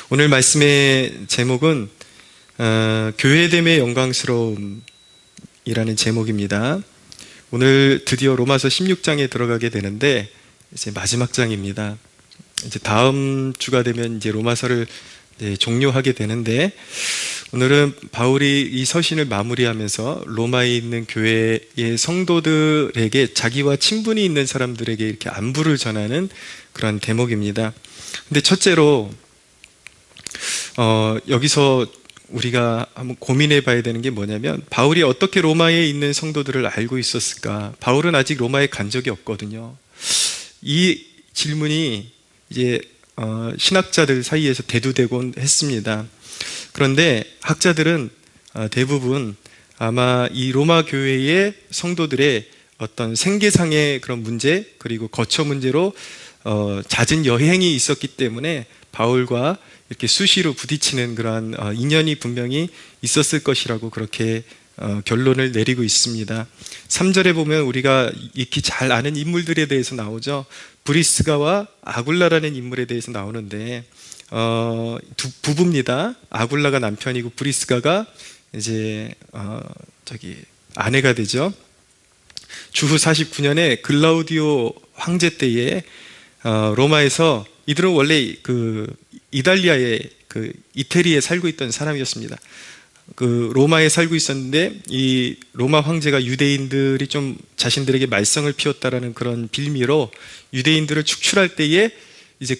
오늘 말씀의 제목은 교회됨의 영광스러움이라는 제목입니다. 오늘 드디어 로마서 16장에 들어가게 되는데 이제 마지막 장입니다. 이제 다음 주가 되면 이제 로마서를 종료하게 되는데, 오늘은 바울이 이 서신을 마무리하면서 로마에 있는 교회의 성도들에게, 자기와 친분이 있는 사람들에게 이렇게 안부를 전하는 그런 대목입니다. 근데 첫째로 여기서 우리가 한번 고민해 봐야 되는 게 뭐냐면, 바울이 어떻게 로마에 있는 성도들을 알고 있었을까? 바울은 아직 로마에 간 적이 없거든요. 이 질문이 이제 신학자들 사이에서 대두되곤 했습니다. 그런데 학자들은 대부분 아마 이 로마 교회의 성도들의 어떤 생계상의 그런 문제, 그리고 거처 문제로 잦은 여행이 있었기 때문에 바울과 이렇게 수시로 부딪히는 그러한 인연이 분명히 있었을 것이라고 그렇게 결론을 내리고 있습니다. 3절에 보면 우리가 익히 잘 아는 인물들에 대해서 나오죠. 브리스가와 아굴라라는 인물에 대해서 나오는데 두 부부입니다. 아굴라가 남편이고 브리스가가 이제 아내가 되죠. 주후 49년에 글라우디오 황제 때에 로마에서, 이들은 원래 이탈리아의 이태리에 살고 있던 사람이었습니다. 로마에 살고 있었는데, 이 로마 황제가 유대인들이 좀 자신들에게 말썽을 피웠다라는 그런 빌미로 유대인들을 축출할 때에 이제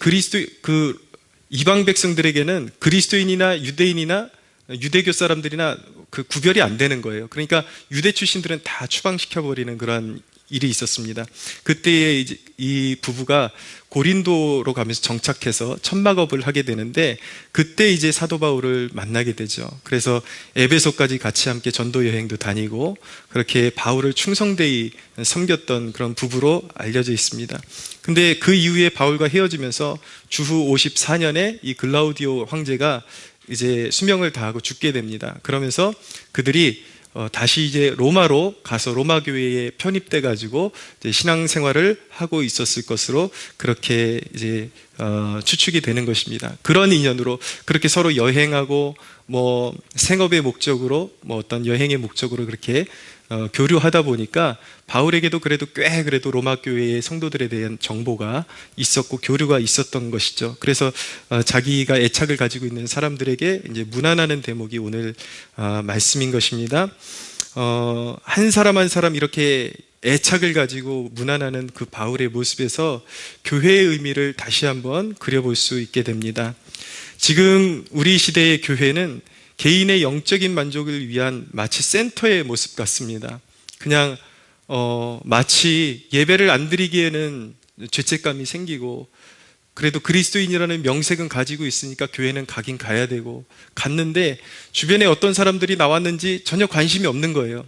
이방 백성들에게는 그리스도인이나 유대인이나 유대교 사람들이나 구별이 안 되는 거예요. 그러니까 유대 출신들은 다 추방시켜버리는 그런 일이 있었습니다. 그때에 이제 이 부부가 고린도로 가면서 정착해서 천막업을 하게 되는데, 그때 이제 사도 바울을 만나게 되죠. 그래서 에베소까지 같이 함께 전도 여행도 다니고 그렇게 바울을 충성되이 섬겼던 그런 부부로 알려져 있습니다. 근데 그 이후에 바울과 헤어지면서 주후 54년에 이 글라우디오 황제가 이제 수명을 다하고 죽게 됩니다. 그러면서 그들이 다시 이제 로마로 가서 로마 교회에 편입돼 가지고 신앙생활을 하고 있었을 것으로 그렇게 이제 추측이 되는 것입니다. 그런 인연으로 그렇게 서로 여행하고 생업의 목적으로 어떤 여행의 목적으로 그렇게 교류하다 보니까 바울에게도 그래도 로마 교회의 성도들에 대한 정보가 있었고 교류가 있었던 것이죠. 그래서 자기가 애착을 가지고 있는 사람들에게 이제 문안하는 대목이 오늘 말씀인 것입니다. 한 사람 한 사람 이렇게 애착을 가지고 문안하는 그 바울의 모습에서 교회의 의미를 다시 한번 그려볼 수 있게 됩니다. 지금 우리 시대의 교회는 개인의 영적인 만족을 위한 마치 센터의 모습 같습니다. 그냥 마치 예배를 안 드리기에는 죄책감이 생기고, 그래도 그리스도인이라는 명색은 가지고 있으니까 교회는 가긴 가야 되고, 갔는데 주변에 어떤 사람들이 나왔는지 전혀 관심이 없는 거예요.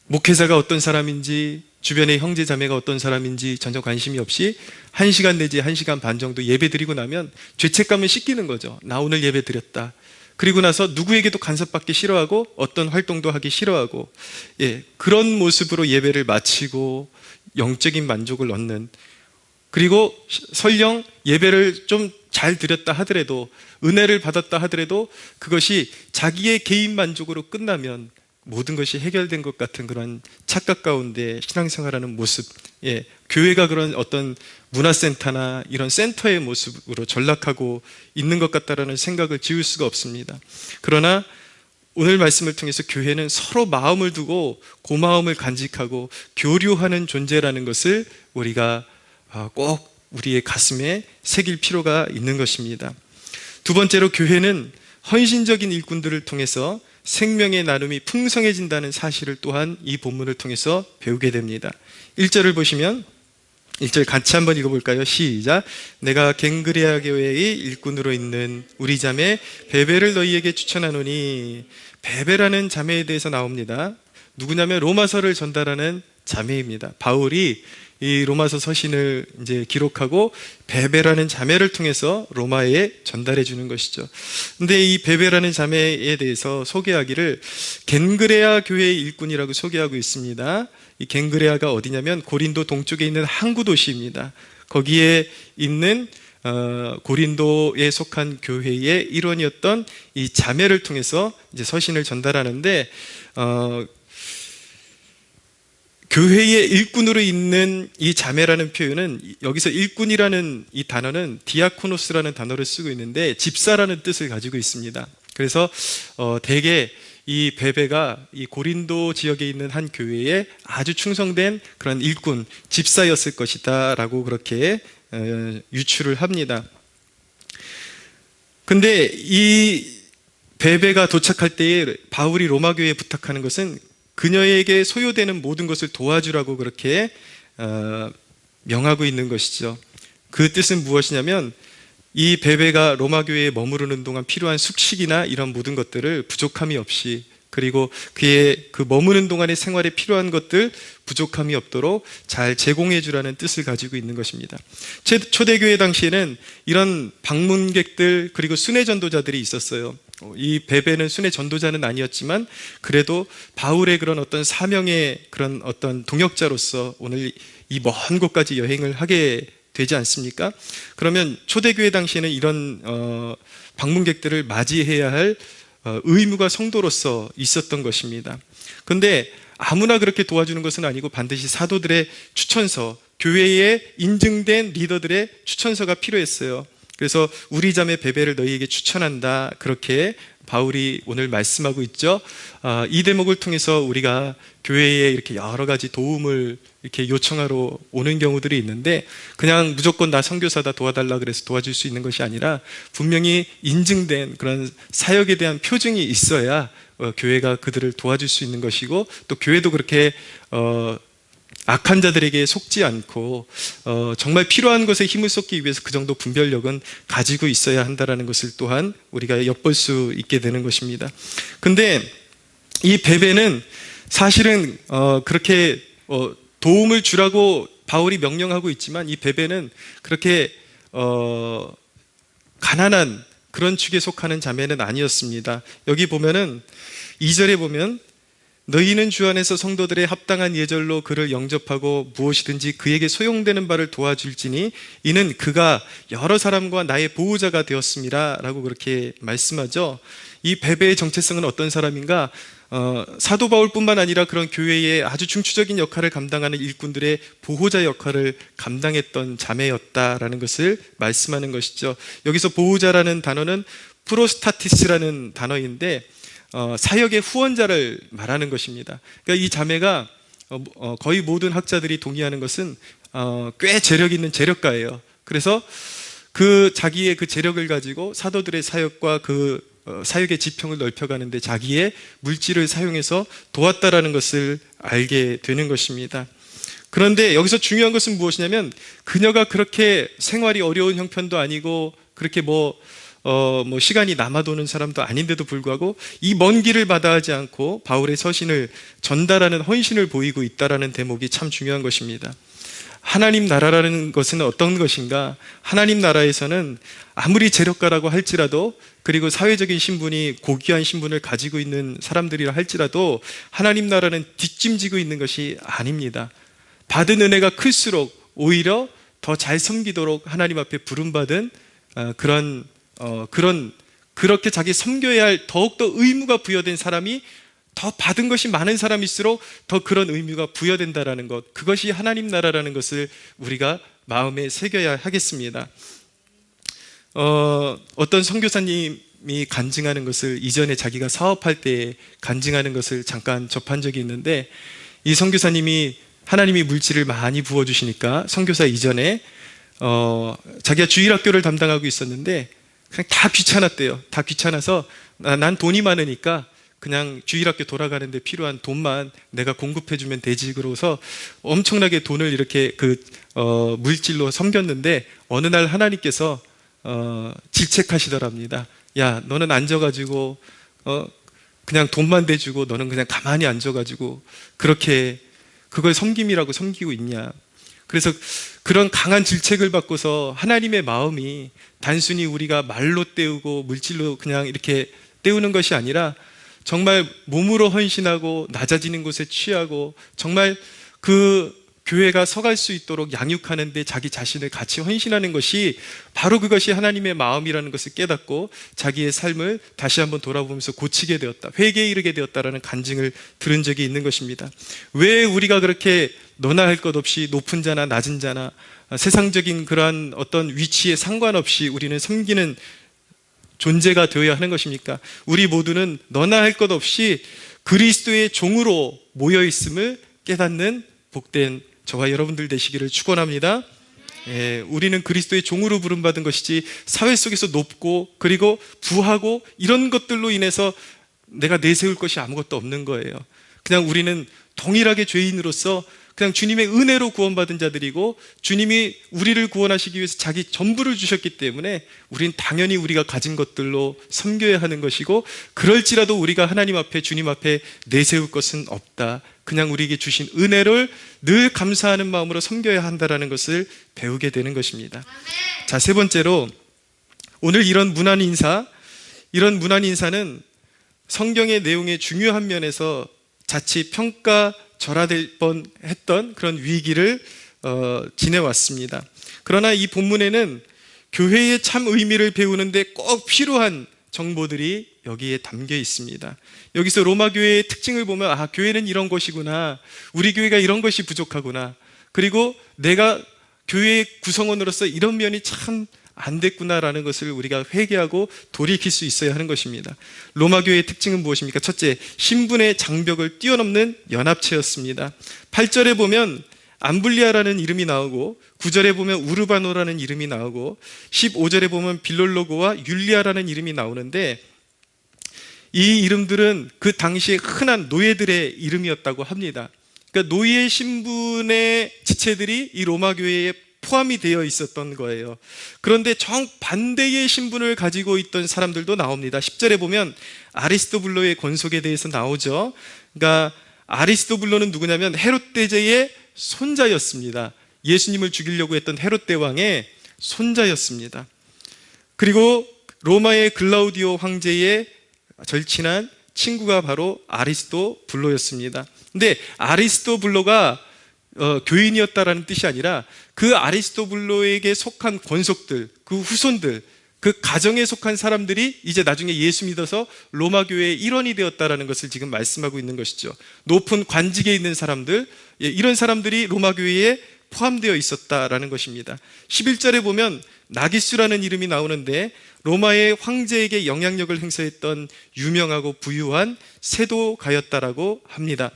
목회자가 어떤 사람인지, 주변의 형제 자매가 어떤 사람인지 전혀 관심이 없이 1시간 내지 1시간 반 정도 예배 드리고 나면 죄책감을 씻기는 거죠. 나 오늘 예배 드렸다. 그리고 나서 누구에게도 간섭받기 싫어하고 어떤 활동도 하기 싫어하고, 그런 모습으로 예배를 마치고 영적인 만족을 얻는, 그리고 설령 예배를 좀 잘 드렸다 하더라도, 은혜를 받았다 하더라도 그것이 자기의 개인 만족으로 끝나면 모든 것이 해결된 것 같은 그런 착각 가운데 신앙생활하는 모습, 교회가 그런 어떤 문화센터나 이런 센터의 모습으로 전락하고 있는 것 같다라는 생각을 지울 수가 없습니다. 그러나 오늘 말씀을 통해서 교회는 서로 마음을 두고 고마움을 간직하고 교류하는 존재라는 것을 우리가 꼭 우리의 가슴에 새길 필요가 있는 것입니다. 두 번째로, 교회는 헌신적인 일꾼들을 통해서 생명의 나눔이 풍성해진다는 사실을 또한 이 본문을 통해서 배우게 됩니다. 1절을 보시면, 1절 같이 한번 읽어볼까요? 시작. 내가 갱그레아 교회의 일꾼으로 있는 우리 자매 베베를 너희에게 추천하노니. 베베라는 자매에 대해서 나옵니다. 누구냐면 로마서를 전달하는 자매입니다. 바울이 이 로마서 서신을 이제 기록하고 베베라는 자매를 통해서 로마에 전달해 주는 것이죠. 근데 이 베베라는 자매에 대해서 소개하기를 겐그레아 교회의 일꾼이라고 소개하고 있습니다. 이 겐그레아가 어디냐면 고린도 동쪽에 있는 항구 도시입니다. 거기에 있는 고린도에 속한 교회의 일원이었던 이 자매를 통해서 이제 서신을 전달하는데, 교회의 일꾼으로 있는 이 자매라는 표현은, 여기서 일꾼이라는 이 단어는 디아코노스라는 단어를 쓰고 있는데 집사라는 뜻을 가지고 있습니다. 그래서 대개 이 베베가 이 고린도 지역에 있는 한 교회에 아주 충성된 그런 일꾼, 집사였을 것이다 라고 그렇게 유추를 합니다. 근데 이 베베가 도착할 때에 바울이 로마 교회에 부탁하는 것은 그녀에게 소요되는 모든 것을 도와주라고 그렇게 명하고 있는 것이죠. 그 뜻은 무엇이냐면, 이 베베가 로마 교회에 머무르는 동안 필요한 숙식이나 이런 모든 것들을 부족함이 없이, 그리고 그의 그 머무는 동안의 생활에 필요한 것들 부족함이 없도록 잘 제공해 주라는 뜻을 가지고 있는 것입니다. 초대교회 당시에는 이런 방문객들, 그리고 순회 전도자들이 있었어요. 이 베베는 순회 전도자는 아니었지만 그래도 바울의 그런 어떤 사명의 그런 어떤 동역자로서 오늘 이 먼 곳까지 여행을 하게 되지 않습니까? 그러면 초대교회 당시에는 이런 방문객들을 맞이해야 할 의무가 성도로서 있었던 것입니다. 그런데 아무나 그렇게 도와주는 것은 아니고 반드시 사도들의 추천서, 교회에 인증된 리더들의 추천서가 필요했어요. 그래서 우리 자매 베베를 너희에게 추천한다, 그렇게 바울이 오늘 말씀하고 있죠. 이 대목을 통해서 우리가 교회에 이렇게 여러 가지 도움을 이렇게 요청하러 오는 경우들이 있는데, 그냥 무조건 나 선교사다 도와달라 그래서 도와줄 수 있는 것이 아니라 분명히 인증된 그런 사역에 대한 표징이 있어야 교회가 그들을 도와줄 수 있는 것이고, 또 교회도 그렇게 악한 자들에게 속지 않고 정말 필요한 것에 힘을 쏟기 위해서 그 정도 분별력은 가지고 있어야 한다는 것을 또한 우리가 엿볼 수 있게 되는 것입니다. 근데 이 베베는 사실은 그렇게 도움을 주라고 바울이 명령하고 있지만, 이 베베는 그렇게 가난한 그런 축에 속하는 자매는 아니었습니다. 여기 보면은 2절에 보면, 너희는 주 안에서 성도들의 합당한 예절로 그를 영접하고 무엇이든지 그에게 소용되는 바를 도와줄지니 이는 그가 여러 사람과 나의 보호자가 되었습니다 라고 그렇게 말씀하죠. 이 베베의 정체성은 어떤 사람인가? 사도 바울뿐만 아니라 그런 교회의 아주 중추적인 역할을 감당하는 일꾼들의 보호자 역할을 감당했던 자매였다라는 것을 말씀하는 것이죠. 여기서 보호자라는 단어는 프로스타티스라는 단어인데 사역의 후원자를 말하는 것입니다. 그러니까 이 자매가 거의 모든 학자들이 동의하는 것은 꽤 재력 있는 재력가예요. 그래서 그 자기의 그 재력을 가지고 사도들의 사역과 그 사역의 지평을 넓혀가는데 자기의 물질을 사용해서 도왔다라는 것을 알게 되는 것입니다. 그런데 여기서 중요한 것은 무엇이냐면, 그녀가 그렇게 생활이 어려운 형편도 아니고 그렇게 시간이 남아도는 사람도 아닌데도 불구하고 이 먼 길을 마다하지 않고 바울의 서신을 전달하는 헌신을 보이고 있다라는 대목이 참 중요한 것입니다. 하나님 나라라는 것은 어떤 것인가? 하나님 나라에서는 아무리 재력가라고 할지라도, 그리고 사회적인 신분이 고귀한 신분을 가지고 있는 사람들이라 할지라도 하나님 나라는 뒷짐지고 있는 것이 아닙니다. 받은 은혜가 클수록 오히려 더 잘 섬기도록 하나님 앞에 부름받은 그렇게 자기 섬겨야 할 더욱더 의무가 부여된 사람이, 더 받은 것이 많은 사람일수록 더 그런 의무가 부여된다라는 것, 그것이 하나님 나라라는 것을 우리가 마음에 새겨야 하겠습니다. 어떤 선교사님이 간증하는 것을, 이전에 자기가 사업할 때 간증하는 것을 잠깐 접한 적이 있는데, 이 선교사님이 하나님이 물질을 많이 부어주시니까 선교사 이전에 자기가 주일학교를 담당하고 있었는데 그냥 다 귀찮았대요. 다 귀찮아서 난 돈이 많으니까 그냥 주일학교 돌아가는데 필요한 돈만 내가 공급해주면 되지, 그러고서 엄청나게 돈을 이렇게 물질로 섬겼는데 어느 날 하나님께서 질책하시더랍니다. 야, 너는 앉아가지고 그냥 돈만 대주고 너는 그냥 가만히 앉아가지고 그렇게 그걸 섬김이라고 섬기고 있냐. 그래서 그런 강한 질책을 받고서 하나님의 마음이 단순히 우리가 말로 때우고 물질로 그냥 이렇게 때우는 것이 아니라 정말 몸으로 헌신하고 낮아지는 곳에 취하고 정말 그 교회가 서갈 수 있도록 양육하는 데 자기 자신을 같이 헌신하는 것이 바로 그것이 하나님의 마음이라는 것을 깨닫고 자기의 삶을 다시 한번 돌아보면서 고치게 되었다, 회개에 이르게 되었다라는 간증을 들은 적이 있는 것입니다. 왜 우리가 그렇게 너나 할 것 없이 높은 자나 낮은 자나 세상적인 그러한 어떤 위치에 상관없이 우리는 섬기는 존재가 되어야 하는 것입니까? 우리 모두는 너나 할 것 없이 그리스도의 종으로 모여 있음을 깨닫는 복된 저와 여러분들 되시기를 축원합니다. 우리는 그리스도의 종으로 부름받은 것이지 사회 속에서 높고 그리고 부하고 이런 것들로 인해서 내가 내세울 것이 아무것도 없는 거예요. 그냥 우리는 동일하게 죄인으로서 그냥 주님의 은혜로 구원받은 자들이고, 주님이 우리를 구원하시기 위해서 자기 전부를 주셨기 때문에 우린 당연히 우리가 가진 것들로 섬겨야 하는 것이고, 그럴지라도 우리가 하나님 앞에, 주님 앞에 내세울 것은 없다, 그냥 우리에게 주신 은혜를 늘 감사하는 마음으로 섬겨야 한다는 것을 배우게 되는 것입니다. 자, 세 번째로 오늘 이런 문안 인사는 성경의 내용의 중요한 면에서 자칫 평가절하될 뻔했던 그런 위기를 지내왔습니다. 그러나 이 본문에는 교회의 참 의미를 배우는데 꼭 필요한 정보들이 여기에 담겨 있습니다. 여기서 로마 교회의 특징을 보면, 아, 교회는 이런 것이구나, 우리 교회가 이런 것이 부족하구나, 그리고 내가 교회의 구성원으로서 이런 면이 참 안 됐구나라는 것을 우리가 회개하고 돌이킬 수 있어야 하는 것입니다. 로마 교회의 특징은 무엇입니까? 첫째, 신분의 장벽을 뛰어넘는 연합체였습니다. 8절에 보면 암블리아라는 이름이 나오고, 9절에 보면 우르바노라는 이름이 나오고, 15절에 보면 빌롤로고와 율리아라는 이름이 나오는데, 이 이름들은 그 당시에 흔한 노예들의 이름이었다고 합니다. 그러니까 노예 신분의 지체들이 이 로마 교회에 포함이 되어 있었던 거예요. 그런데 정반대의 신분을 가지고 있던 사람들도 나옵니다. 10절에 보면 아리스토블로의 권속에 대해서 나오죠. 그러니까 아리스토블로는 누구냐면 헤롯 대제의 손자였습니다. 예수님을 죽이려고 했던 헤롯 대왕의 손자였습니다. 그리고 로마의 글라우디오 황제의 절친한 친구가 바로 아리스토블로였습니다. 근데 아리스토블로가 교인이었다라는 뜻이 아니라 그 아리스토블로에게 속한 권속들, 그 후손들, 그 가정에 속한 사람들이 이제 나중에 예수 믿어서 로마 교회의 일원이 되었다라는 것을 지금 말씀하고 있는 것이죠. 높은 관직에 있는 사람들, 이런 사람들이 로마 교회에 포함되어 있었다라는 것입니다. 11절에 보면 나기수라는 이름이 나오는데, 로마의 황제에게 영향력을 행사했던 유명하고 부유한 세도가였다라고 합니다.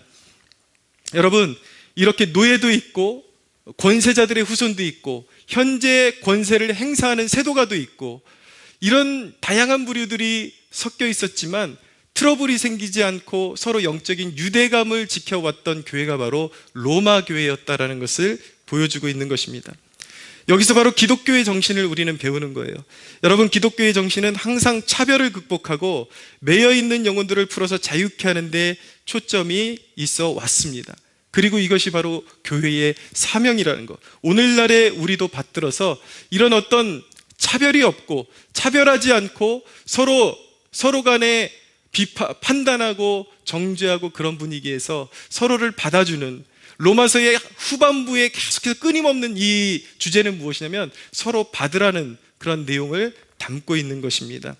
여러분, 이렇게 노예도 있고 권세자들의 후손도 있고 현재 권세를 행사하는 세도가도 있고, 이런 다양한 부류들이 섞여 있었지만 트러블이 생기지 않고 서로 영적인 유대감을 지켜왔던 교회가 바로 로마 교회였다라는 것을 보여주고 있는 것입니다. 여기서 바로 기독교의 정신을 우리는 배우는 거예요. 여러분, 기독교의 정신은 항상 차별을 극복하고 매여있는 영혼들을 풀어서 자유케 하는 데 초점이 있어 왔습니다. 그리고 이것이 바로 교회의 사명이라는 것. 오늘날에 우리도 받들어서 이런 어떤 차별이 없고 차별하지 않고 서로 간에 판단하고 정죄하고 그런 분위기에서 서로를 받아주는, 로마서의 후반부에 계속해서 끊임없는 이 주제는 무엇이냐면 서로 받으라는 그런 내용을 담고 있는 것입니다.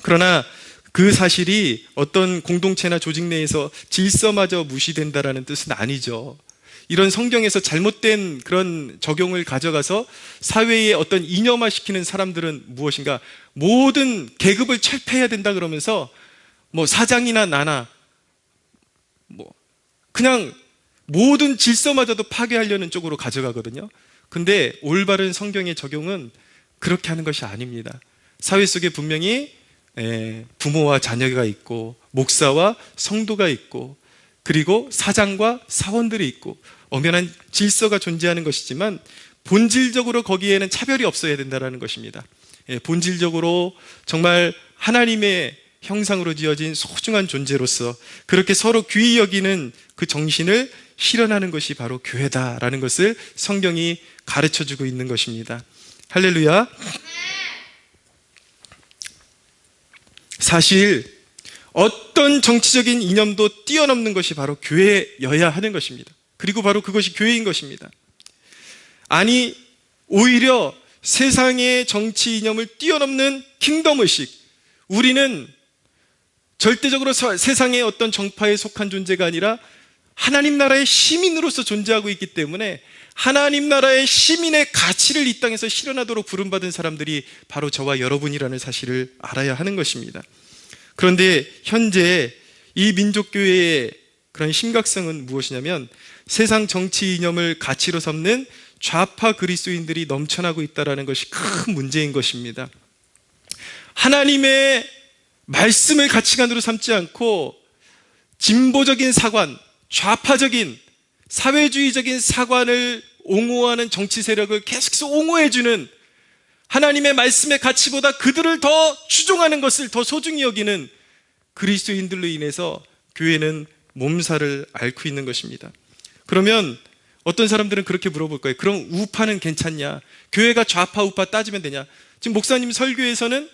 그러나 그 사실이 어떤 공동체나 조직 내에서 질서마저 무시된다라는 뜻은 아니죠. 이런 성경에서 잘못된 그런 적용을 가져가서 사회에 어떤 이념화시키는 사람들은 무엇인가, 모든 계급을 철폐해야 된다 그러면서 뭐 사장이나 나나 그냥 모든 질서마저도 파괴하려는 쪽으로 가져가거든요. 근데 올바른 성경의 적용은 그렇게 하는 것이 아닙니다. 사회 속에 분명히 부모와 자녀가 있고 목사와 성도가 있고 그리고 사장과 사원들이 있고 엄연한 질서가 존재하는 것이지만 본질적으로 거기에는 차별이 없어야 된다는 것입니다. 본질적으로 정말 하나님의 형상으로 지어진 소중한 존재로서 그렇게 서로 귀히 여기는 그 정신을 실현하는 것이 바로 교회다라는 것을 성경이 가르쳐주고 있는 것입니다. 할렐루야. 사실 어떤 정치적인 이념도 뛰어넘는 것이 바로 교회여야 하는 것입니다. 그리고 바로 그것이 교회인 것입니다. 아니, 오히려 세상의 정치 이념을 뛰어넘는 킹덤 의식, 우리는 절대적으로 세상의 어떤 정파에 속한 존재가 아니라 하나님 나라의 시민으로서 존재하고 있기 때문에 하나님 나라의 시민의 가치를 이 땅에서 실현하도록 부름받은 사람들이 바로 저와 여러분이라는 사실을 알아야 하는 것입니다. 그런데 현재 이 민족교회의 그런 심각성은 무엇이냐면 세상 정치 이념을 가치로 삼는 좌파 그리스도인들이 넘쳐나고 있다는 것이 큰 문제인 것입니다. 하나님의 말씀을 가치관으로 삼지 않고 진보적인 사관, 좌파적인 사회주의적인 사관을 옹호하는 정치 세력을 계속해서 옹호해주는, 하나님의 말씀의 가치보다 그들을 더 추종하는 것을 더 소중히 여기는 그리스도인들로 인해서 교회는 몸살을 앓고 있는 것입니다. 그러면 어떤 사람들은 그렇게 물어볼 거예요. 그럼 우파는 괜찮냐? 교회가 좌파 우파 따지면 되냐? 지금 목사님 설교에서는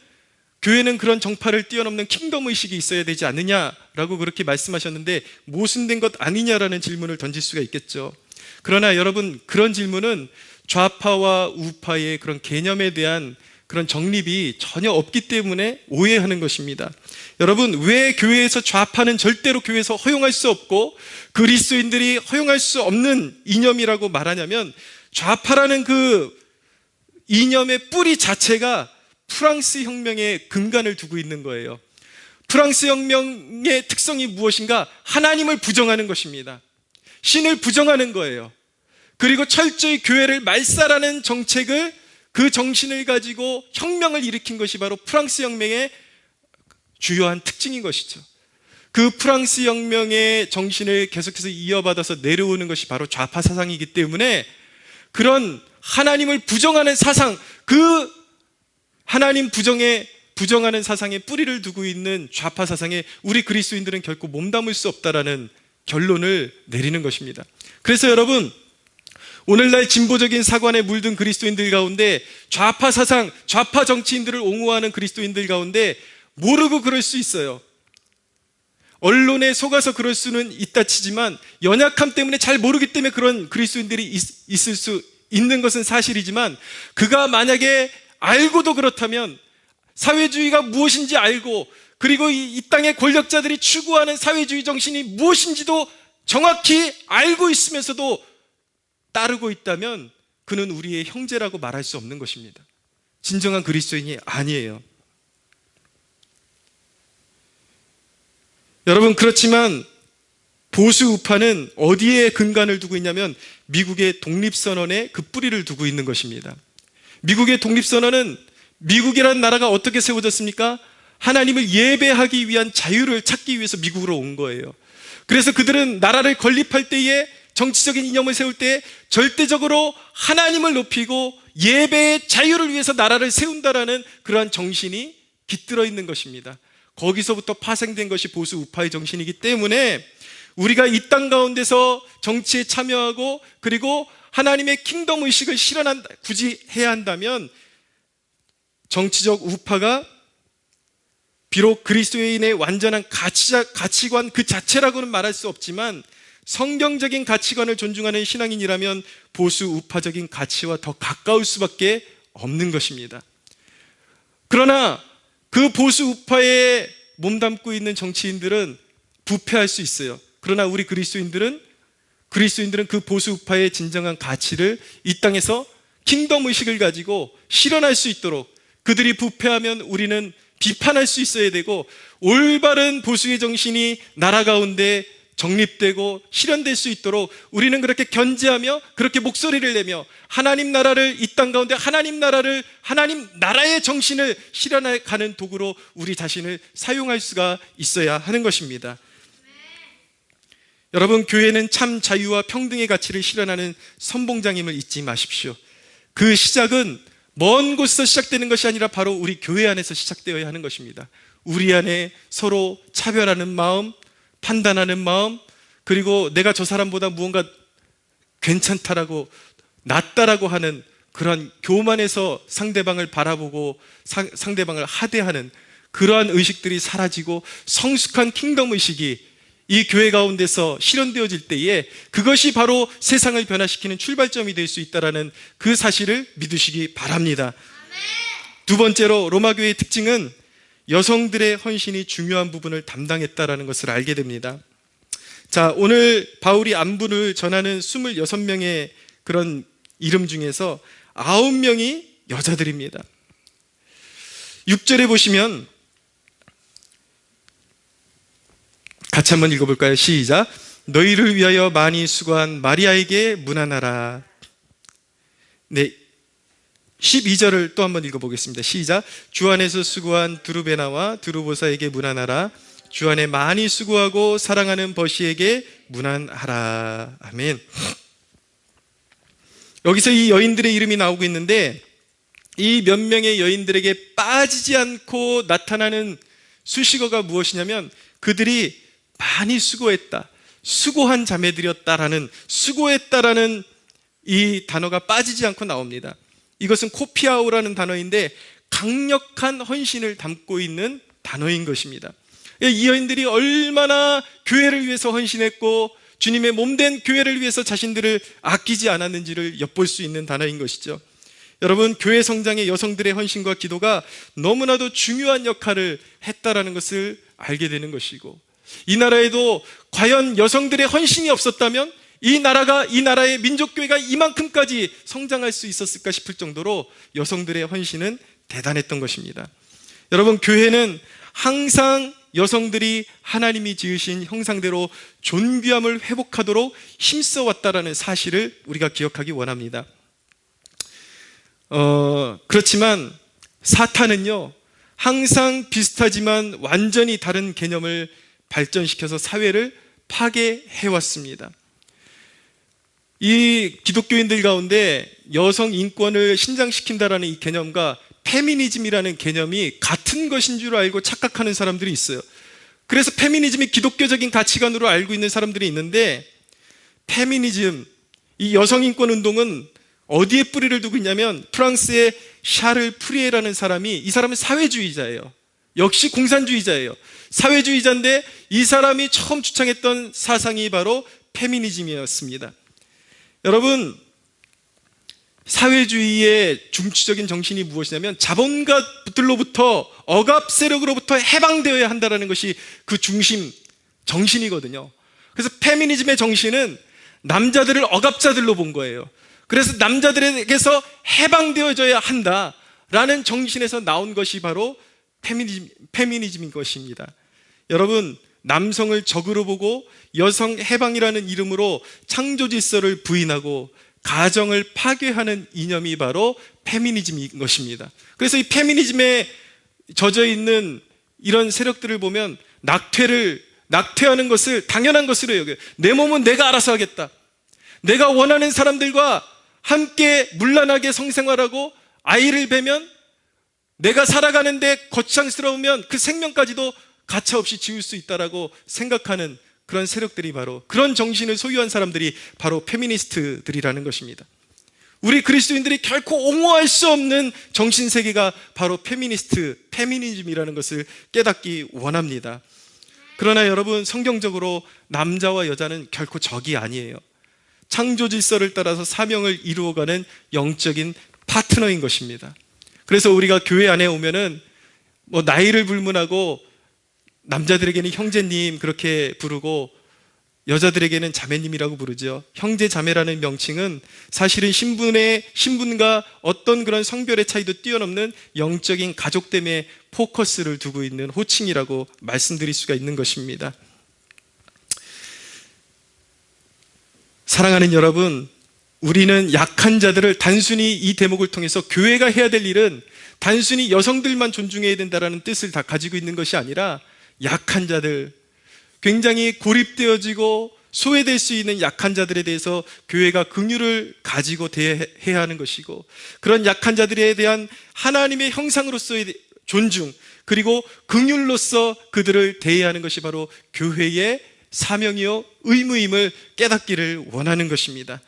교회는 그런 정파를 뛰어넘는 킹덤 의식이 있어야 되지 않느냐라고 그렇게 말씀하셨는데 모순된 것 아니냐라는 질문을 던질 수가 있겠죠. 그러나 여러분, 그런 질문은 좌파와 우파의 그런 개념에 대한 그런 정립이 전혀 없기 때문에 오해하는 것입니다. 여러분, 왜 교회에서 좌파는 절대로 교회에서 허용할 수 없고 그리스도인들이 허용할 수 없는 이념이라고 말하냐면, 좌파라는 그 이념의 뿌리 자체가 프랑스 혁명에 근간을 두고 있는 거예요. 프랑스 혁명의 특성이 무엇인가? 하나님을 부정하는 것입니다. 신을 부정하는 거예요. 그리고 철저히 교회를 말살하는 정책을, 그 정신을 가지고 혁명을 일으킨 것이 바로 프랑스 혁명의 주요한 특징인 것이죠. 그 프랑스 혁명의 정신을 계속해서 이어받아서 내려오는 것이 바로 좌파 사상이기 때문에 그런 하나님을 부정하는 사상, 그 하나님 부정하는 사상에 뿌리를 두고 있는 좌파 사상에 우리 그리스도인들은 결코 몸담을 수 없다라는 결론을 내리는 것입니다. 그래서 여러분, 오늘날 진보적인 사관에 물든 그리스도인들 가운데 좌파 사상, 좌파 정치인들을 옹호하는 그리스도인들 가운데 모르고 그럴 수 있어요. 언론에 속아서 그럴 수는 있다 치지만 연약함 때문에 잘 모르기 때문에 그런 그리스도인들이 있을 수 있는 것은 사실이지만, 그가 만약에 알고도 그렇다면, 사회주의가 무엇인지 알고, 그리고 이 땅의 권력자들이 추구하는 사회주의 정신이 무엇인지도 정확히 알고 있으면서도 따르고 있다면 그는 우리의 형제라고 말할 수 없는 것입니다. 진정한 그리스도인이 아니에요. 여러분, 그렇지만 보수 우파는 어디에 근간을 두고 있냐면 미국의 독립선언에 그 뿌리를 두고 있는 것입니다. 미국의 독립선언은, 미국이라는 나라가 어떻게 세워졌습니까? 하나님을 예배하기 위한 자유를 찾기 위해서 미국으로 온 거예요. 그래서 그들은 나라를 건립할 때에, 정치적인 이념을 세울 때 절대적으로 하나님을 높이고 예배의 자유를 위해서 나라를 세운다라는 그러한 정신이 깃들어 있는 것입니다. 거기서부터 파생된 것이 보수 우파의 정신이기 때문에 우리가 이 땅 가운데서 정치에 참여하고 그리고 하나님의 킹덤 의식을 굳이 해야 한다면 정치적 우파가 비록 그리스도인의 완전한 가치관 그 자체라고는 말할 수 없지만 성경적인 가치관을 존중하는 신앙인이라면 보수 우파적인 가치와 더 가까울 수밖에 없는 것입니다. 그러나 그 보수 우파에 몸담고 있는 정치인들은 부패할 수 있어요. 그러나 우리 그리스도인들은 그 보수 우파의 진정한 가치를 이 땅에서 킹덤 의식을 가지고 실현할 수 있도록, 그들이 부패하면 우리는 비판할 수 있어야 되고, 올바른 보수의 정신이 나라 가운데 정립되고 실현될 수 있도록 우리는 그렇게 견제하며 그렇게 목소리를 내며 하나님 나라를, 이 땅 가운데 하나님 나라의 정신을 실현해 가는 도구로 우리 자신을 사용할 수가 있어야 하는 것입니다. 여러분, 교회는 참 자유와 평등의 가치를 실현하는 선봉장임을 잊지 마십시오. 그 시작은 먼 곳에서 시작되는 것이 아니라 바로 우리 교회 안에서 시작되어야 하는 것입니다. 우리 안에 서로 차별하는 마음, 판단하는 마음, 그리고 내가 저 사람보다 무언가 괜찮다라고, 낫다라고 하는 그러한 교만에서 상대방을 바라보고 상대방을 하대하는 그러한 의식들이 사라지고 성숙한 킹덤 의식이 이 교회 가운데서 실현되어질 때에 그것이 바로 세상을 변화시키는 출발점이 될 수 있다는 그 사실을 믿으시기 바랍니다. 두 번째로 로마 교회의 특징은 여성들의 헌신이 중요한 부분을 담당했다라는 것을 알게 됩니다. 자, 오늘 바울이 안부를 전하는 26명의 그런 이름 중에서 9명이 여자들입니다. 6절에 보시면 같이 한번 읽어볼까요? 시작. 너희를 위하여 많이 수고한 마리아에게 문안하라. 네, 12절을 또 한번 읽어보겠습니다. 시작. 주 안에서 수고한 두루베나와 두루보사에게 문안하라. 주 안에 많이 수고하고 사랑하는 버시에게 문안하라. 아멘. 여기서 이 여인들의 이름이 나오고 있는데 이 몇 명의 여인들에게 빠지지 않고 나타나는 수식어가 무엇이냐면 그들이 많이 수고했다, 수고한 자매들이었다라는, 수고했다라는 이 단어가 빠지지 않고 나옵니다. 이것은 코피아오라는 단어인데 강력한 헌신을 담고 있는 단어인 것입니다. 이 여인들이 얼마나 교회를 위해서 헌신했고 주님의 몸된 교회를 위해서 자신들을 아끼지 않았는지를 엿볼 수 있는 단어인 것이죠. 여러분, 교회 성장의 여성들의 헌신과 기도가 너무나도 중요한 역할을 했다라는 것을 알게 되는 것이고, 이 나라에도 과연 여성들의 헌신이 없었다면 이 나라의 민족교회가 이만큼까지 성장할 수 있었을까 싶을 정도로 여성들의 헌신은 대단했던 것입니다. 여러분, 교회는 항상 여성들이 하나님이 지으신 형상대로 존귀함을 회복하도록 힘써 왔다라는 사실을 우리가 기억하기 원합니다. 그렇지만 사탄은요, 항상 비슷하지만 완전히 다른 개념을 발전시켜서 사회를 파괴해왔습니다. 이 기독교인들 가운데 여성 인권을 신장시킨다라는 이 개념과 페미니즘이라는 개념이 같은 것인 줄 알고 착각하는 사람들이 있어요. 그래서 페미니즘이 기독교적인 가치관으로 알고 있는 사람들이 있는데, 페미니즘, 이 여성 인권 운동은 어디에 뿌리를 두고 있냐면 프랑스의 샤를 프리에라는 사람이, 이 사람은 사회주의자예요. 역시 공산주의자예요. 사회주의자인데 이 사람이 처음 주창했던 사상이 바로 페미니즘이었습니다. 여러분, 사회주의의 중추적인 정신이 무엇이냐면 자본가들로부터, 억압 세력으로부터 해방되어야 한다는 것이 그 중심 정신이거든요. 그래서 페미니즘의 정신은 남자들을 억압자들로 본 거예요. 그래서 남자들에게서 해방되어져야 한다라는 정신에서 나온 것이 바로 페미니즘인 것입니다. 여러분, 남성을 적으로 보고 여성 해방이라는 이름으로 창조 질서를 부인하고 가정을 파괴하는 이념이 바로 페미니즘인 것입니다. 그래서 이 페미니즘에 젖어 있는 이런 세력들을 보면 낙퇴하는 것을 당연한 것으로 여겨요. 내 몸은 내가 알아서 하겠다. 내가 원하는 사람들과 함께 문란하게 성생활하고 아이를 베면, 내가 살아가는데 거창스러우면 그 생명까지도 가차없이 지울 수 있다라고 생각하는 그런 세력들이, 바로 그런 정신을 소유한 사람들이 바로 페미니스트들이라는 것입니다. 우리 그리스도인들이 결코 옹호할 수 없는 정신세계가 바로 페미니즘이라는 것을 깨닫기 원합니다. 그러나 여러분, 성경적으로 남자와 여자는 결코 적이 아니에요. 창조 질서를 따라서 사명을 이루어가는 영적인 파트너인 것입니다. 그래서 우리가 교회 안에 오면은 나이를 불문하고 남자들에게는 형제님 그렇게 부르고 여자들에게는 자매님이라고 부르죠. 형제 자매라는 명칭은 사실은 신분과 어떤 그런 성별의 차이도 뛰어넘는 영적인 가족됨에 포커스를 두고 있는 호칭이라고 말씀드릴 수가 있는 것입니다. 사랑하는 여러분, 우리는 약한 자들을, 단순히 이 대목을 통해서 교회가 해야 될 일은 단순히 여성들만 존중해야 된다는 뜻을 다 가지고 있는 것이 아니라, 약한 자들, 굉장히 고립되어지고 소외될 수 있는 약한 자들에 대해서 교회가 긍휼을 가지고 대해야 하는 것이고, 그런 약한 자들에 대한 하나님의 형상으로서의 존중, 그리고 긍휼로서 그들을 대해야 하는 것이 바로 교회의 사명이요 의무임을 깨닫기를 원하는 것입니다.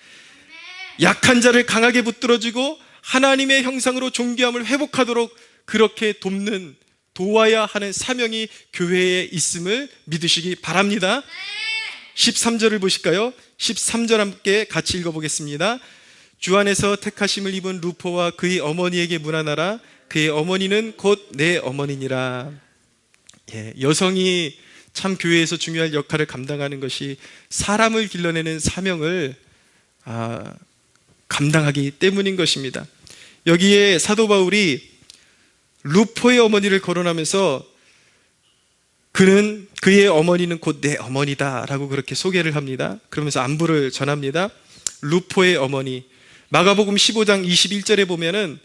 약한 자를 강하게 붙들어주고 하나님의 형상으로 존귀함을 회복하도록 그렇게 돕는 도와야 하는 사명이 교회에 있음을 믿으시기 바랍니다. 13절을 보실까요? 13절 함께 같이 읽어보겠습니다. 주 안에서 택하심을 입은 루포와 그의 어머니에게 문안하라. 그의 어머니는 곧 내 어머니니라. 여성이 참 교회에서 중요한 역할을 감당하는 것이 사람을 길러내는 사명을 감당하기 때문인 것입니다. 여기에 사도 바울이 루포의 어머니를 거론하면서 그의 어머니는 곧 내 어머니다 라고 그렇게 소개를 합니다. 그러면서 안부를 전합니다. 루포의 어머니, 마가복음 15장 21절에 보면은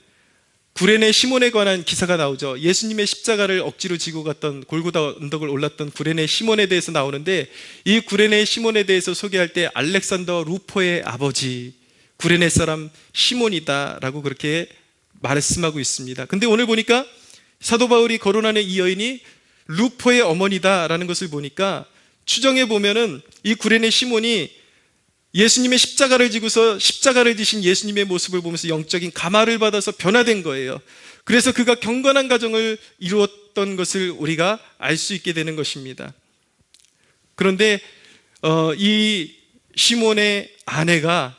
구레네 시몬에 관한 기사가 나오죠. 예수님의 십자가를 억지로 지고 갔던, 골고다 언덕을 올랐던 구레네 시몬에 대해서 나오는데, 이 구레네 시몬에 대해서 소개할 때 알렉산더 루포의 아버지, 구레네 사람 시몬이다 라고 그렇게 말씀하고 있습니다. 근데 오늘 보니까 사도 바울이 거론하는 이 여인이 루포의 어머니다 라는 것을 보니까, 추정해 보면은 이 구레네 시몬이 예수님의 십자가를 지고서 십자가를 지신 예수님의 모습을 보면서 영적인 감화를 받아서 변화된 거예요. 그래서 그가 경건한 가정을 이루었던 것을 우리가 알 수 있게 되는 것입니다. 그런데 이 시몬의 아내가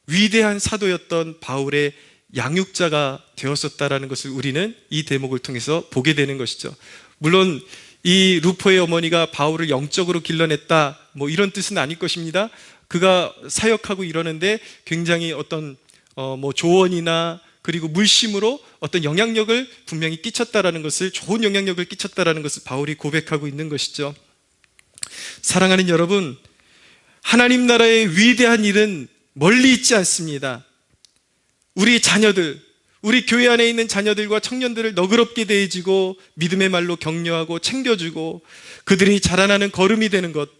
위대한 사도였던 바울의 양육자가 되었었다라는 것을 우리는 이 대목을 통해서 보게 되는 것이죠. 물론 이 루포의 어머니가 바울을 영적으로 길러냈다 뭐 이런 뜻은 아닐 것입니다. 그가 사역하고 이러는데 굉장히 어떤 조언이나 그리고 물심으로 어떤 영향력을 분명히 끼쳤다라는 것을, 좋은 영향력을 끼쳤다라는 것을 바울이 고백하고 있는 것이죠. 사랑하는 여러분, 하나님 나라의 위대한 일은 멀리 있지 않습니다. 우리 자녀들, 우리 교회 안에 있는 자녀들과 청년들을 너그럽게 대해주고 믿음의 말로 격려하고 챙겨주고 그들이 자라나는 걸음이 되는 것,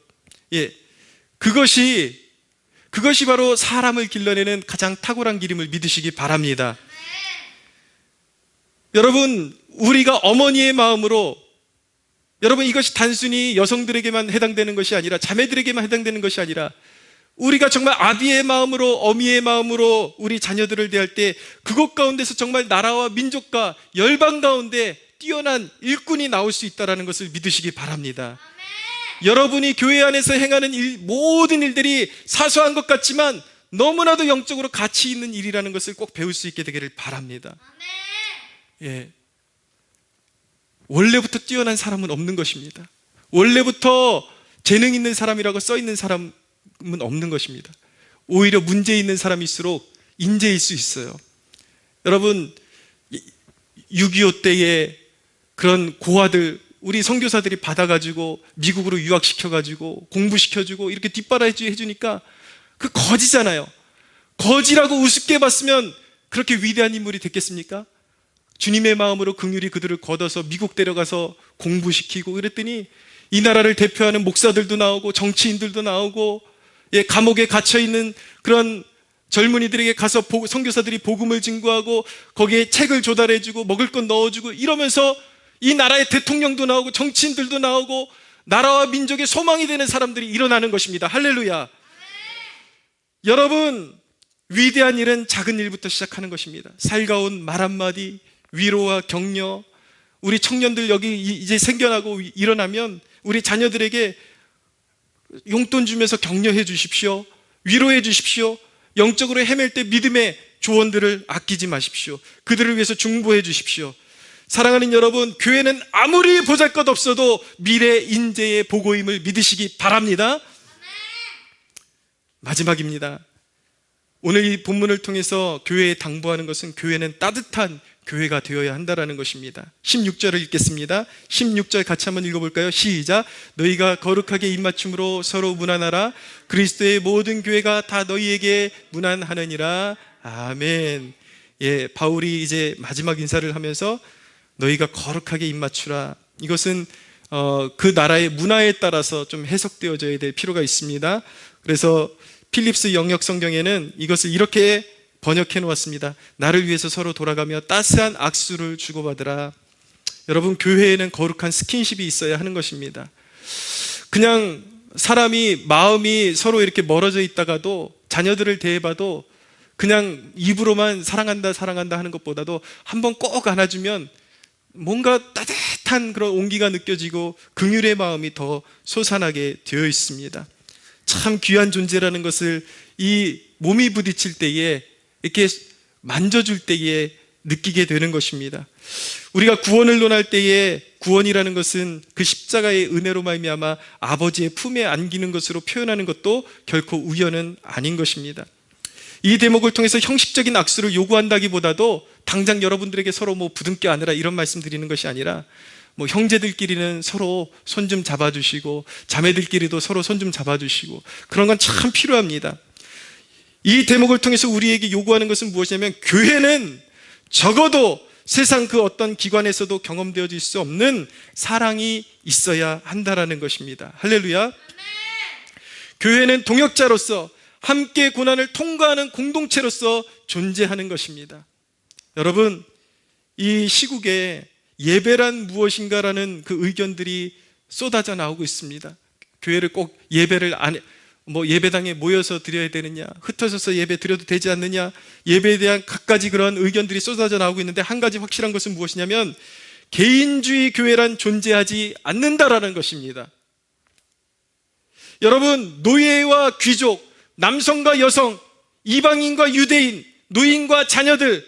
그것이 바로 사람을 길러내는 가장 탁월한 길임을 믿으시기 바랍니다. 여러분, 우리가 어머니의 마음으로, 여러분, 이것이 단순히 여성들에게만 해당되는 것이 아니라, 자매들에게만 해당되는 것이 아니라, 우리가 정말 아비의 마음으로, 어미의 마음으로 우리 자녀들을 대할 때 그것 가운데서 정말 나라와 민족과 열방 가운데 뛰어난 일꾼이 나올 수 있다는 것을 믿으시기 바랍니다. 여러분이 교회 안에서 행하는 모든 일들이 사소한 것 같지만 너무나도 영적으로 가치 있는 일이라는 것을 꼭 배울 수 있게 되기를 바랍니다. 원래부터 뛰어난 사람은 없는 것입니다. 원래부터 재능 있는 사람이라고 써 있는 사람은 없는 것입니다. 오히려 문제 있는 사람일수록 인재일 수 있어요. 여러분, 6.25 때에 그런 고아들, 우리 선교사들이 받아가지고 미국으로 유학시켜가지고 공부시켜주고 이렇게 뒷바라지 해주니까 그 거지잖아요. 거지라고 우습게 봤으면 그렇게 위대한 인물이 됐겠습니까? 주님의 마음으로 긍휼히 그들을 걷어서 미국 데려가서 공부시키고 이랬더니 이 나라를 대표하는 목사들도 나오고 정치인들도 나오고, 감옥에 갇혀있는 그런 젊은이들에게 가서 선교사들이 복음을 증거하고 거기에 책을 조달해주고 먹을 것 넣어주고 이러면서 이 나라의 대통령도 나오고 정치인들도 나오고 나라와 민족의 소망이 되는 사람들이 일어나는 것입니다. 할렐루야. 여러분, 위대한 일은 작은 일부터 시작하는 것입니다. 살가운 말 한마디, 위로와 격려, 우리 청년들 여기 이제 생겨나고 일어나면 우리 자녀들에게 용돈 주면서 격려해 주십시오. 위로해 주십시오. 영적으로 헤맬 때 믿음의 조언들을 아끼지 마십시오. 그들을 위해서 중보해 주십시오. 사랑하는 여러분, 교회는 아무리 보잘것없어도 미래 인재의 보고임을 믿으시기 바랍니다. 마지막입니다. 오늘 이 본문을 통해서 교회에 당부하는 것은 교회는 따뜻한 교회가 되어야 한다는 것입니다. 16절을 읽겠습니다. 16절 같이 한번 읽어볼까요? 시작. 너희가 거룩하게 입맞춤으로 서로 문안하라. 그리스도의 모든 교회가 다 너희에게 문안하느니라. 아멘. 바울이 이제 마지막 인사를 하면서 너희가 거룩하게 입맞추라. 이것은 그 나라의 문화에 따라서 좀 해석되어져야 될 필요가 있습니다. 그래서 필립스 영역 성경에는 이것을 이렇게 번역해 놓았습니다. 나를 위해서 서로 돌아가며 따스한 악수를 주고받으라. 여러분, 교회에는 거룩한 스킨십이 있어야 하는 것입니다. 그냥 사람이 마음이 서로 이렇게 멀어져 있다가도 자녀들을 대해봐도 그냥 입으로만 사랑한다 사랑한다 하는 것보다도 한번 꼭 안아주면 뭔가 따뜻한 그런 온기가 느껴지고 긍휼의 마음이 더 솟아나게 되어 있습니다. 참 귀한 존재라는 것을 이 몸이 부딪힐 때에, 이렇게 만져줄 때에 느끼게 되는 것입니다. 우리가 구원을 논할 때에 구원이라는 것은 그 십자가의 은혜로 말미암아 아버지의 품에 안기는 것으로 표현하는 것도 결코 우연은 아닌 것입니다. 이 대목을 통해서 형식적인 악수를 요구한다기보다도 당장 여러분들에게 서로 부둥켜 안으라 이런 말씀 드리는 것이 아니라, 형제들끼리는 서로 손 좀 잡아주시고 자매들끼리도 서로 손 좀 잡아주시고, 그런 건 참 필요합니다. 이 대목을 통해서 우리에게 요구하는 것은 무엇이냐면, 교회는 적어도 세상 그 어떤 기관에서도 경험되어질 수 없는 사랑이 있어야 한다라는 것입니다. 할렐루야. 교회는 동역자로서 함께 고난을 통과하는 공동체로서 존재하는 것입니다. 여러분, 이 시국에 예배란 무엇인가라는 그 의견들이 쏟아져 나오고 있습니다. 교회를 꼭 예배를 예배당에 모여서 드려야 되느냐, 흩어져서 예배 드려도 되지 않느냐, 예배에 대한 갖가지 그런 의견들이 쏟아져 나오고 있는데, 한 가지 확실한 것은 무엇이냐면 개인주의 교회란 존재하지 않는다라는 것입니다. 여러분, 노예와 귀족, 남성과 여성, 이방인과 유대인, 노인과 자녀들,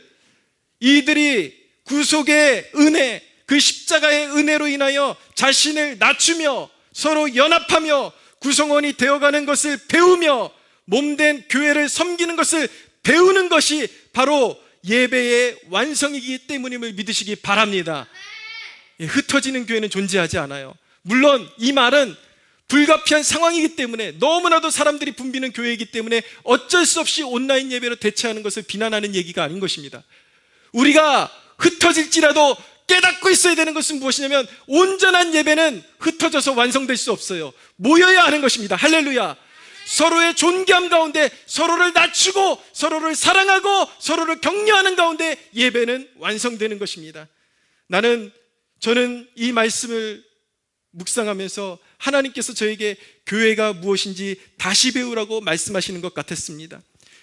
이들이 구속의 은혜, 그 십자가의 은혜로 인하여 자신을 낮추며 서로 연합하며 구성원이 되어가는 것을 배우며 몸된 교회를 섬기는 것을 배우는 것이 바로 예배의 완성이기 때문임을 믿으시기 바랍니다. 흩어지는 교회는 존재하지 않아요. 물론 이 말은 불가피한 상황이기 때문에, 너무나도 사람들이 붐비는 교회이기 때문에 어쩔 수 없이 온라인 예배로 대체하는 것을 비난하는 얘기가 아닌 것입니다. 우리가 흩어질지라도 깨닫고 있어야 되는 것은 무엇이냐면, 온전한 예배는 흩어져서 완성될 수 없어요. 모여야 하는 것입니다. 할렐루야. 서로의 존귀함 가운데 서로를 낮추고 서로를 사랑하고 서로를 격려하는 가운데 예배는 완성되는 것입니다. 저는 이 말씀을 묵상하면서 하나님께서 저에게 교회가 무엇인지 다시 배우라고 말씀하시는 것 같았습니다.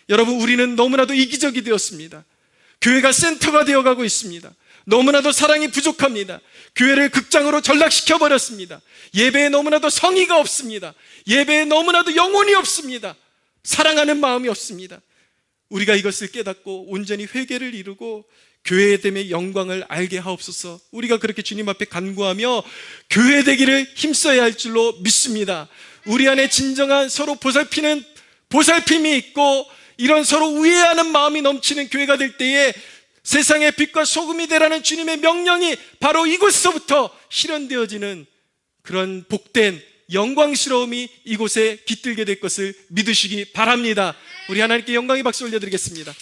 여러분, 우리는 너무나도 이기적이 되었습니다. 교회가 센터가 되어가고 있습니다. 너무나도 사랑이 부족합니다. 교회를 극장으로 전락시켜버렸습니다. 예배에 너무나도 성의가 없습니다. 예배에 너무나도 영혼이 없습니다. 사랑하는 마음이 없습니다. 우리가 이것을 깨닫고 온전히 회개를 이루고 교회됨의 영광을 알게 하옵소서. 우리가 그렇게 주님 앞에 간구하며 교회 되기를 힘써야 할 줄로 믿습니다. 우리 안에 진정한 서로 보살핌이 있고, 이런 서로 우애하는 마음이 넘치는 교회가 될 때에 세상의 빛과 소금이 되라는 주님의 명령이 바로 이곳서부터 실현되어지는 그런 복된 영광스러움이 이곳에 깃들게 될 것을 믿으시기 바랍니다. 우리 하나님께 영광의 박수 올려드리겠습니다.